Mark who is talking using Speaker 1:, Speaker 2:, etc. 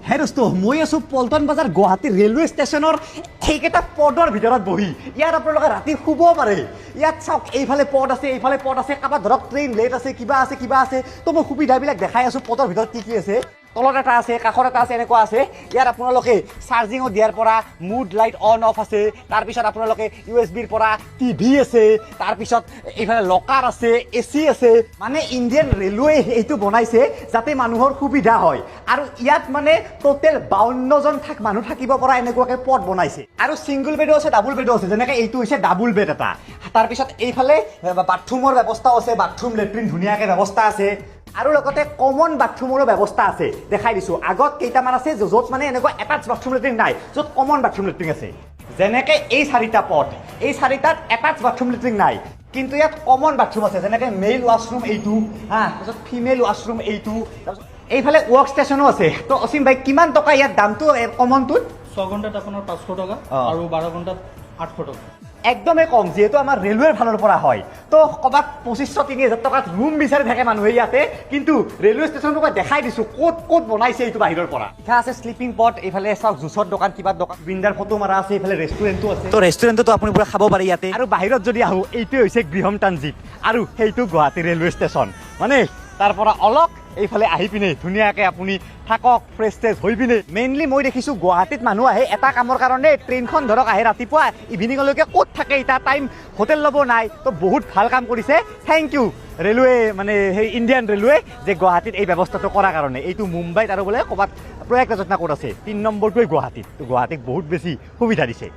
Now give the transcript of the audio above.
Speaker 1: হে দোস্ত মই আছো পল্টন বজাৰ গুৱাহাটী ৰেলৱে ষ্টেচনৰ সেইকেইটা পদৰ ভিতৰত বহি ইয়াত আপোনালোকে ৰাতি শুব পাৰে ইয়াত চাওক এইফালে পদ আছে এইফালে পদ আছে কাৰোবাৰ ধৰক ট্ৰেইন লেট আছে কিবা আছে তো মই সুবিধাবিলাক দেখাই আছো পদৰ ভিতৰত কি আছে তলত এটা আছে কাষত এটা আছে এনেকুৱা আছে ইয়াত আপোনালোকে চাৰ্জিঙত দিয়াৰ পৰা মুড লাইট অন অফ আছে তাৰপিছত আপোনালোকে ইউএছবিৰ পৰা টিভি আছে তাৰপিছত এইফালে লকাৰ আছে এচি আছে মানে ইণ্ডিয়ান ৰেলৱে এইটো বনাইছে যাতে মানুহৰ সুবিধা হয় আৰু ইয়াত মানে টোটেল 52 জন মানুহ থাকিব পৰা এনেকুৱাকৈ পদ বনাইছে আৰু সিংগল বেডো আছে ডাবল বেডো আছে যেনেকৈ এইটো হৈছে ডাবল বেড এটা তাৰপিছত এইফালে বাথৰুমৰ ব্যৱস্থাও আছে বাথৰুম লেট্ৰিন ধুনীয়াকৈ ব্যৱস্থা আছে আৰু লগতে কমন বাথৰুমৰো ব্যৱস্থা আছে দেখাই দিছোঁ আগত কেইটামান আছে য'ত মানে এনেকুৱা এটাচ বাথৰুম লেট্ৰিন নাই য'ত কমন বাথৰুম লেট্ৰিন আছে যেনেকৈ এই চাৰিটা পথ এই চাৰিটাত এটাচ বাথৰুম লেট্ৰিন নাই কিন্তু ইয়াত কমন বাথৰুম আছে যেনেকৈ মেল ৱাছৰুম এইটো তাৰপিছত ফিমেল ৱাছৰুম এইটো তাৰপিছত এইফালে ৱৰ্ক ষ্টেচনো আছে তো অসীম ভাই কিমান টকা ইয়াত দামটো কমনটোত
Speaker 2: 6 ঘণ্টাত আপোনাৰ 500 টকা আৰু 12 ঘণ্টাত 800 টকা
Speaker 1: একদমেই কম যিহেতু আমাৰ ৰেলৱেৰ ফালৰ পৰা হয় তো ক'ৰবাত 2500-3000 টকাত ৰুম বিচাৰি থাকে মানুহে ইয়াতে কিন্তু ৰেলৱে ষ্টেচনটো মই দেখাই দিছোঁ ক'ত বনাইছে এইটো বাহিৰৰ পৰা লিখা আছে শ্লিপিং পট এইফালে চাওক জুচৰ দোকান কিবা দোকান উইণ্ডাৰ ফটো মাৰা আছে এইফালে ৰেষ্টুৰেণ্টো আছে তো ৰেষ্টুৰেণ্টতো আপুনি পুৰা খাব পাৰে ইয়াতে আৰু বাহিৰত যদি আহোঁ এইটোৱে হৈছে গৃহম ট্ৰানজিট আৰু সেইটো গুৱাহাটী ৰেলৱে ষ্টেচন মানে তাৰ পৰা অলপ এইফালে আহি পিনে ধুনীয়াকৈ আপুনি থাকক ফ্ৰেছ ট্ৰেছ হৈ পিনে মেইনলি মই দেখিছোঁ গুৱাহাটীত মানুহ আহে এটা কামৰ কাৰণে ট্ৰেইনখন ধৰক আহে ৰাতিপুৱা ইভিনিঙলৈকে ক'ত থাকে এতিয়া টাইম হোটেল ল'ব নাই তো বহুত ভাল কাম কৰিছে থেংক ইউ ৰেলৱে মানে সেই ইণ্ডিয়ান ৰেলৱে যে গুৱাহাটীত এই ব্যৱস্থাটো কৰাৰ কাৰণে এইটো মুম্বাইত আৰু বোলে ক'ৰবাত প্ৰয়াগৰাজত না ক'ত আছে 3 নম্বৰটোৱে গুৱাহাটীত তো গুৱাহাটীক বহুত বেছি সুবিধা দিছে